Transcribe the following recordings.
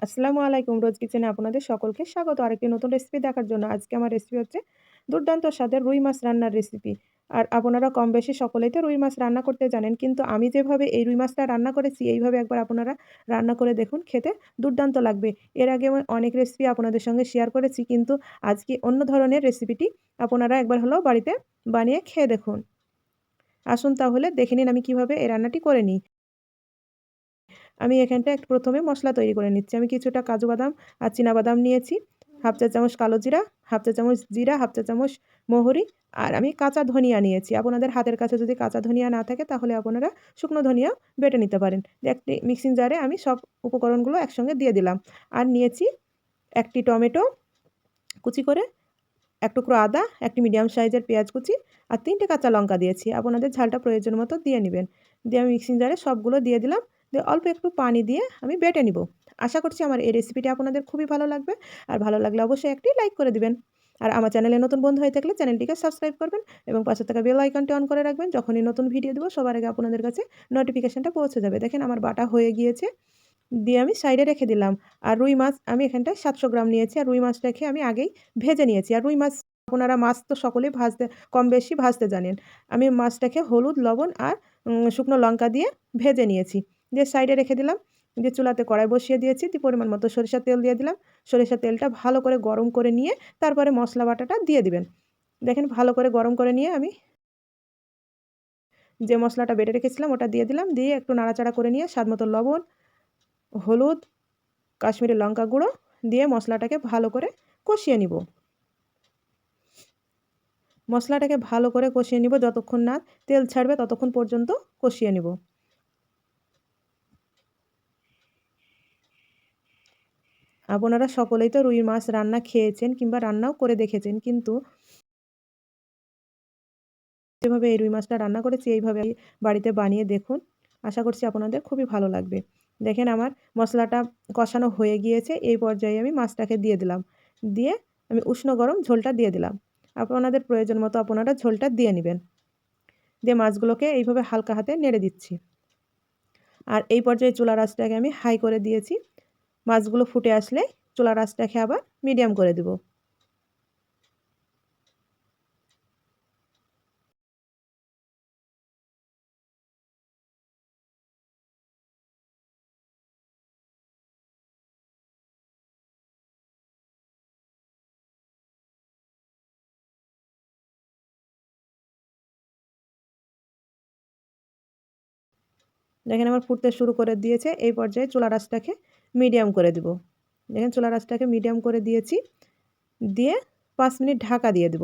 আসসালামু আলাইকুম। রোজ কিচেনে আপনাদের সকলকে স্বাগত আরেকটি নতুন রেসিপি দেখার জন্য। আজকে আমার রেসিপি হচ্ছে দুর্দান্ত স্বাদের রুই মাছ রান্নার রেসিপি। আর আপনারা কম বেশি সকলেই তো রুই মাছ রান্না করতে জানেন। কিন্তু আমি যেভাবে এই রুই মাছটা রান্না করেছি এইভাবে একবার আপনারা রান্না করে দেখুন, খেতে দুর্দান্ত লাগবে। এর আগে আমি অনেক রেসিপি আপনাদের সঙ্গে শেয়ার করেছি, কিন্তু আজকে অন্য ধরনের রেসিপিটি আপনারা একবার হলেও বাড়িতে বানিয়ে খেয়ে দেখুন। আসুন তাহলে দেখে নিন আমি কিভাবে এই রান্নাটি করে নিই। আমি এখানটায় প্রথমে মসলা তৈরি করে নিচ্ছি। আমি কিছুটা কাজু বাদাম আর চিনাবাদাম নিয়েছি, হাফ চা চামচ কালো জিরা, হাফ চা চামচ জিরা, হাফ চা চামচ মৌহরি আর আমি কাঁচা ধনিয়া নিয়েছি। আপনাদের হাতের কাছে যদি কাঁচা ধনিয়া না থাকে তাহলে আপনারা শুকনো ধনিয়াও বেটে নিতে পারেন। একটি মিক্সিং জারে আমি সব উপকরণগুলো একসঙ্গে দিয়ে দিলাম। আর নিয়েছি একটি টমেটো কুচি করে, এক টুকরো আদা, একটি মিডিয়াম সাইজের পেঁয়াজ কুচি আর ৩ টে কাঁচা লঙ্কা দিয়েছি। আপনাদের ঝালটা প্রয়োজন মতো দিয়ে নিবেন। দিয়ে আমি মিক্সিং জারে সবগুলো দিয়ে দিলাম। দিয়ে অল্প একটু পানি দিয়ে আমি বেটে নিব। আশা করছি আমার এই রেসিপিটি আপনাদের খুবই ভালো লাগবে। আর ভালো লাগলে অবশ্যই একটি লাইক করে দিবেন। আর আমার চ্যানেলে নতুন বন্ধু হয়ে থাকলে চ্যানেলটিকে সাবস্ক্রাইব করবেন এবং পাশে থাকা বেল আইকনটি অন করে রাখবেন। যখনই নতুন ভিডিও দেব সবার আগে আপনাদের কাছে নোটিফিকেশনটা পৌঁছে যাবে। দেখেন আমার বাটা হয়ে গিয়েছে। দিয়ে আমি সাইডে রেখে দিলাম। আর রুই মাছ আমি এখানটায় ৭০০ গ্রাম নিয়েছি। আর রুই মাছটাকে আমি আগেই ভেজে নিয়েছি। আর রুই মাছ আপনারা মাছ তো সকলেই ভাজতে কম বেশি ভাজতে জানেন। আমি মাছটাকে হলুদ, লবণ আর শুকনো লঙ্কা দিয়ে ভেজে নিয়েছি। দিয়ে সাইডে রেখে দিলাম। দিয়ে চুলাতে কড়াই বসিয়ে দিয়েছি। দিয়ে পরিমাণ মতো সরিষার তেল দিয়ে দিলাম। সরিষার তেলটা ভালো করে গরম করে নিয়ে তারপরে মশলা বাটাটা দিয়ে দিবেন। দেখেন ভালো করে গরম করে নিয়ে আমি যে মশলাটা বেটে রেখেছিলাম ওটা দিয়ে দিলাম। দিয়ে একটু নাড়াচাড়া করে নিয়ে স্বাদ মতো লবণ, হলুদ, কাশ্মীরি লঙ্কা গুঁড়ো দিয়ে মশলাটাকে ভালো করে কষিয়ে নিব। মশলাটাকে ভালো করে কষিয়ে নিব, যতক্ষণ না তেল ছাড়বে ততক্ষণ পর্যন্ত কষিয়ে নিব। আপনারা সকলেই তো রুই মাছ রান্না খেয়েছেন কিংবা রান্নাও করে দেখেছেন, কিন্তু যেভাবে এই রুই মাছটা রান্না করেছি এইভাবে বাড়িতে বানিয়ে দেখুন। আশা করছি আপনাদের খুবই ভালো লাগবে। দেখেন আমার মশলাটা কষানো হয়ে গিয়েছে। এই পর্যায়ে আমি মাছটাকে দিয়ে দিলাম। দিয়ে আমি উষ্ণ গরম ঝোলটা দিয়ে দিলাম। আপনাদের প্রয়োজন মতো আপনারা ঝোলটা দিয়ে নিবেন। দিয়ে মাছগুলোকে এইভাবে হালকা হাতে নেড়ে দিচ্ছি। আর এই পর্যায়ে চুলার আঁচটাকে আমি হাই করে দিয়েছি। মাছগুলো ফুটে আসলে চুলার আঁচটাকে আবার মিডিয়াম করে দেব। দেখেন আমার ফুটতে শুরু করে দিয়েছে। এই পর্যায়ে চুলার আঁচটাকে মিডিয়াম করে দেব। দেখেন চুলার আঁচটাকে মিডিয়াম করে দিয়েছি। দিয়ে ৫ মিনিট ঢাকা দিয়ে দেব।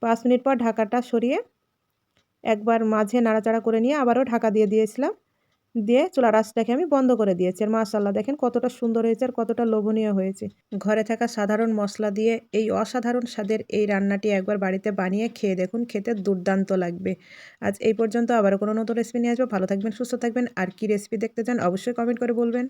৫ মিনিট পর ঢাকাটা সরিয়ে একবার মাঝে নাড়াচাড়া করে নিয়ে আবারও ঢাকা দিয়ে দিয়েছিলাম। দিয়ে চুলার আঁচটাকে আমি বন্ধ করে দিয়েছি। আর মাশাআল্লাহ দেখেন কতটা সুন্দর হয়েছে আর কতটা লোভনীয় হয়েছে। ঘরে থাকা সাধারণ মশলা দিয়ে এই অসাধারণ স্বাদের এই রান্নাটি একবার বাড়িতে বানিয়ে খেয়ে দেখুন, খেতে দুর্দান্ত লাগবে। আজ এই পর্যন্ত, আবারও কোনো নতুন রেসিপি নিয়ে আসবো। ভালো থাকবেন, সুস্থ থাকবেন। আর কি রেসিপি দেখতে চান অবশ্যই কমেন্ট করে বলবেন।